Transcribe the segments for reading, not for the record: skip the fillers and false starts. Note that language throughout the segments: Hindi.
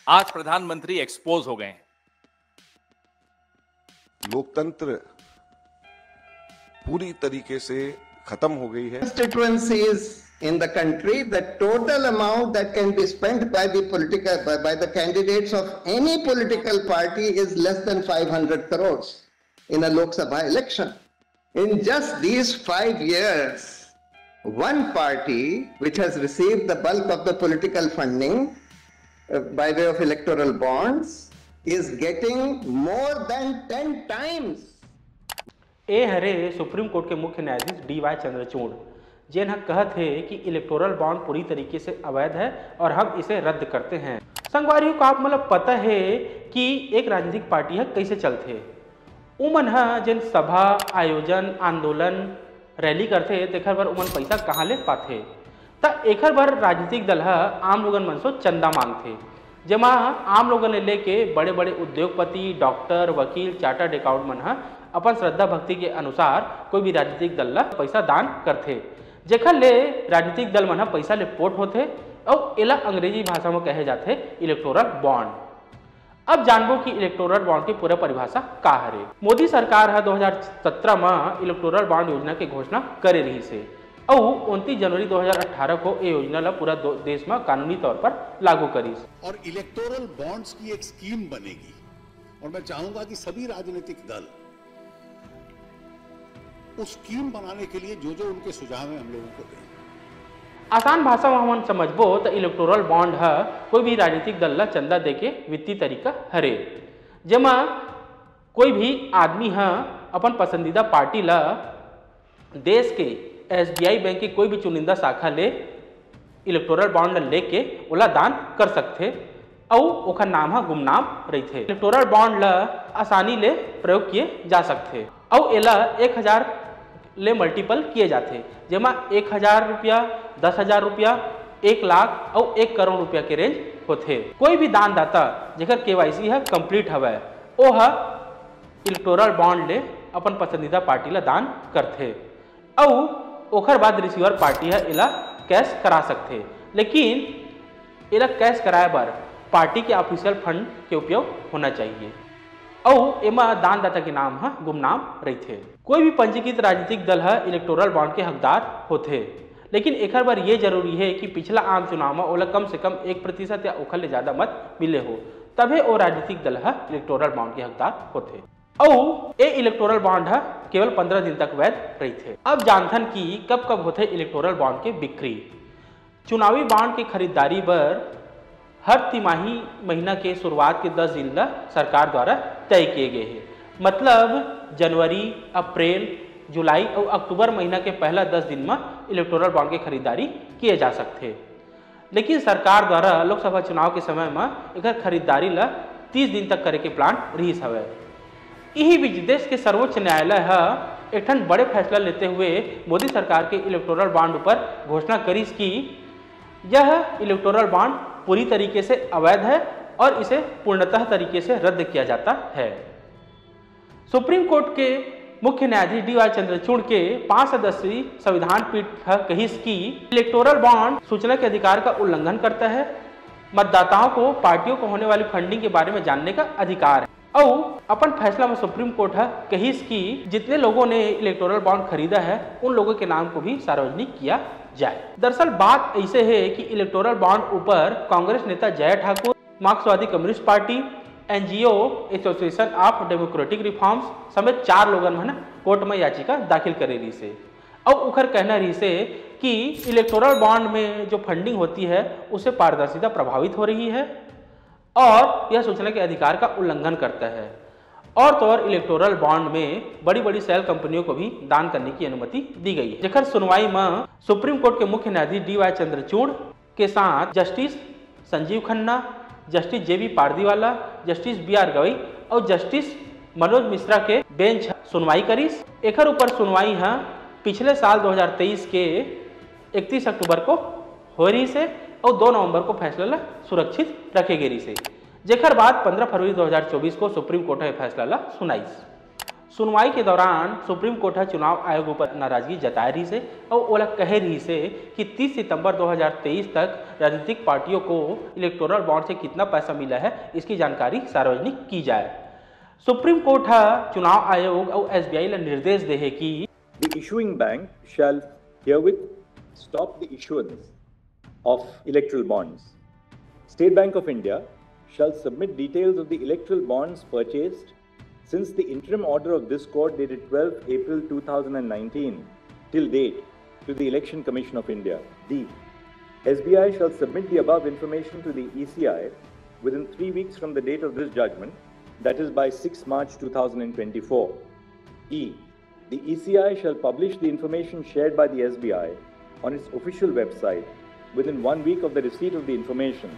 आज प्रधानमंत्री एक्सपोज हो गए हैं। लोकतंत्र पूरी तरीके से खत्म हो गई है। Constituencies in the country, the total amount that can be spent by the candidates of any political party is less than 500 crores in a Lok Sabha election. In just these 5 years, one party which has received the bulk of the political funding by way of electoral bonds is getting more than 10 times. A Hare supreme court के मुख्य न्यायाधीश डी.वाई. चंद्रचूड़ जिन्हें कहते हैं कि इलेक्टोरल बॉन्ड पूरी तरीके से अवैध है और हम इसे रद्द करते हैं। संगवारियों को आप मतलब पता है कि एक राजनीतिक पार्टी है कैसे चलते उमन है जिन सभा आयोजन आंदोलन रैली करते तेखर बर उमन पैसा कहाँ ले पाते त एखर बर राजनीतिक दल है आम लोगन मन से चंदा मांगते जेमा आम लोगन ले लेके बड़े बड़े उद्योगपति डॉक्टर वकील चार्टर्ड अकाउंट मन है अपन श्रद्धा भक्ति के अनुसार कोई भी राजनीतिक दल ला पैसा दान करते जेखर ले राजनीतिक दल मन पैसा ले पोट होते और एला अंग्रेजी भाषा में कहे जाते इलेक्टोरल बॉन्ड। अब जानबो कि इलेक्टोरल बॉन्ड की पूरा परिभाषा का हरे। मोदी सरकार है 2017 में इलेक्टोरल बॉन्ड योजना की घोषणा करे रही से और 29 जनवरी 2018 को ये योजना ला पूरा देश में कानूनी तौर पर लागू करी और इलेक्टोरल बॉन्ड्स की एक स्कीम बनेगी और मैं चाहूंगा कि सभी राजनीतिक दल उस स्कीम बनाने के लिए जो जो उनके सुझाव हैं हम लोगों को दें। आसान भाषा में हम समझबो तो इलेक्टोरल बॉन्ड है कोई भी राजनीतिक दल ला चंदा देके वित्तीय तरीका हरे जेमा कोई भी आदमी है अपन पसंदीदा पार्टी ला देश के SBI बैंक की कोई भी चुनिंदा शाखा ले इलेक्टोरल बॉन्ड लेके ओला दान कर सकते और ओखर नाम है गुमनाम रहते। इलेक्टोरल बॉन्ड ला आसानी ले प्रयोग किए जा सकते और एला 1000 ले मल्टीपल किए जाते जेमा 1000 रुपया 10,000 रुपया 1 लाख और 1 करोड़ रुपया के रेंज होते। कोई भी दानदाता जेकर KYC है कंप्लीट हवे ओ है इलेक्टोरल बॉन्ड ले अपन पसंदीदा पार्टी ला दान करते और ओखर बाद रिसीवर पार्टी है एला कैश करा सकते लेकिन एला कैश कराए बार पार्टी के ऑफिशियल फंड के उपयोग होना चाहिए और एमा दानदाता के नाम है गुमनाम रहते। कोई भी पंजीकृत राजनीतिक दल है इलेक्टोरल बॉन्ड के हकदार होते लेकिन एक बार ये जरूरी है कि पिछला आम चुनाव में ओला कम से कम 1% या ओखर ले ज्यादा मत मिले हो तबे वो राजनीतिक दल है इलेक्टोरल बॉन्ड के हकदार होते और ये इलेक्टोरल बॉन्ड है केवल 15 दिन तक वैध रहते। अब जानथन कि कब कब होते इलेक्टोरल बॉन्ड के बिक्री। चुनावी बॉन्ड की खरीदारी पर हर तिमाही महीना के शुरुआत के 10 दिन ला सरकार द्वारा तय किए गए हैं मतलब जनवरी अप्रैल जुलाई और अक्टूबर महीना के पहला 10 दिन में इलेक्टोरल बॉन्ड की खरीदारी किए जा सकते लेकिन सरकार द्वारा लोकसभा चुनाव के समय में एक खरीदारी ला 30 दिन तक करे के प्लान रही हवे। यही बीच देश के सर्वोच्च न्यायालय है एक ठन बड़े फैसला लेते हुए मोदी सरकार के इलेक्टोरल बॉन्ड पर घोषणा करी कि यह इलेक्टोरल बॉन्ड पूरी तरीके से अवैध है और इसे पूर्णतः तरीके से रद्द किया जाता है। सुप्रीम कोर्ट के मुख्य न्यायाधीश डी.वाई. चंद्रचूड़ के 5 सदस्यीय संविधान पीठ कही कि इलेक्टोरल बॉन्ड सूचना के अधिकार का उल्लंघन करता है। मतदाताओं को पार्टियों को होने वाली फंडिंग के बारे में जानने का अधिकार है और अपन फैसला में सुप्रीम कोर्ट है कही कि जितने लोगों ने इलेक्टोरल बॉन्ड खरीदा है उन लोगों के नाम को भी सार्वजनिक किया जाए। दरअसल बात ऐसे है कि इलेक्टोरल बॉन्ड ऊपर कांग्रेस नेता जय ठाकुर मार्क्सवादी communist party NGO association of democratic reforms समेत 4 लोगन में कोर्ट में याचिका दाखिल करे रही से और उखर कहना रही से कि इलेक्टोरल बॉन्ड में जो फंडिंग होती है उससे पारदर्शिता प्रभावित हो रही है और यह सूचना के अधिकार का उल्लंघन करता है और तो और इलेक्टोरल बॉन्ड में बड़ी बड़ी सेल कंपनियों को भी दान करने की अनुमति दी गई है। जेकर सुनवाई में सुप्रीम कोर्ट के मुख्य न्यायाधीश डी.वाई. चंद्रचूड़ के साथ justice Sanjeev Khanna justice JB Pardiwala justice BR Gavai और जस्टिस मनोज मिश्रा के बेंच सुनवाई करी। एकर ऊपर सुनवाई है पिछले साल 2023 के 31 अक्टूबर को हो रही से और 2 नवंबर को फैसला ला सुरक्षित रखे गई से जेकर बाद 15 फरवरी 2024 को सुप्रीम कोर्ट में फैसला ला सुनाई। सुनवाई के दौरान सुप्रीम कोर्ट चुनाव आयोग पर नाराजगी जता रही से और ओला कह रही से कि 30 सितंबर 2023 तक राजनीतिक पार्टियों को इलेक्टोरल बॉन्ड से कितना पैसा मिला है इसकी जानकारी सार्वजनिक की जाए। सुप्रीम कोर्ट चुनाव आयोग और SBI ने निर्देश दे है कि The issuing bank shall herewith stop the issuance of electoral bonds. State Bank of India shall submit details of the electoral bonds purchased since the interim order of this court dated 12 April 2019 till date to the Election Commission of India. D. SBI shall submit the above information to the ECI within 3 weeks from the date of this judgment, that is by 6 March 2024. E. The ECI shall publish the information shared by the SBI on its official website within 1 week of the receipt of the information,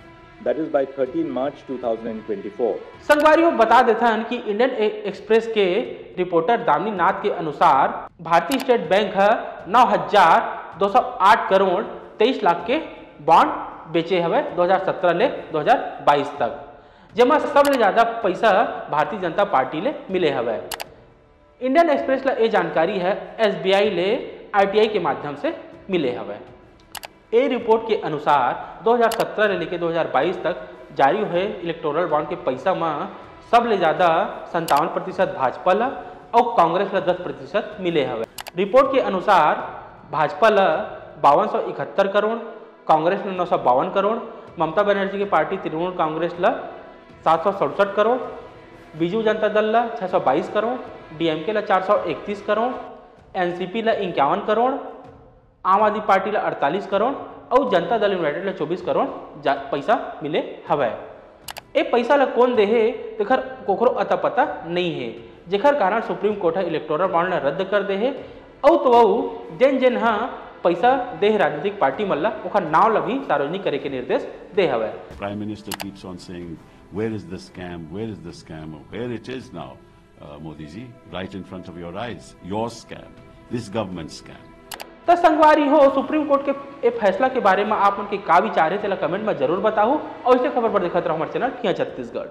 that is by 13 March 2024. संगवारियों बता देता है कि इंडियन एक्सप्रेस के रिपोर्टर दामिनी नाथ के अनुसार भारतीय स्टेट बैंक 9,208 करोड़ 23 लाख के बॉन्ड बेचे हुए 2017 ले 2022 तक, जेमा सबसे ज्यादा पैसा भारतीय जनता पार्टी ले मिले हुए। इंडियन एक्सप्रेस ला ये जानकारी है SBI ले RTI के माध्यम से मिले हुए। ए रिपोर्ट के अनुसार 2017 से लेकर 2022 तक जारी हुए इलेक्टोरल बॉन्ड के पैसा में सबसे ज्यादा 57% भाजपा ला और कांग्रेस ला 10% मिले हुए। रिपोर्ट के अनुसार भाजपा ला 5271 करोड़, कांग्रेस ला 952 करोड़, ममता बनर्जी की पार्टी तृणमूल कांग्रेस ला 767 करोड़, बीजू जनता दल ला 622 करोड़, DMK ला 431 करोड़, NCP ला 51 करोड़, आम आदमी पार्टी ला 48 करोड़ और जनता दल यूनाइटेड ला 24 करोड़ पैसा मिले हवे। ए पैसा ला कौन दे है तेखर कोकरो अता पता नहीं है, जेखर कारण सुप्रीम कोर्ट इलेक्टोरल बॉन्ड ला रद्द कर दे है और तो वो जेन जेन पैसा दे राजनीतिक पार्टी मल्ला ओखर नाव ला भी सार्वजनिक करे के निर्देश दे हवे। Prime Minister keeps on saying, where is the scam, where is the scam, where it is now, Modi ji, right in front of your eyes, your scam, this government scam. तो संगवारी हो सुप्रीम कोर्ट के फैसला के बारे में आप उनके का विचार है कमेंट में जरूर बताओ और इसे खबर पर देखते रहो हमारे चैनल किया छत्तीसगढ़।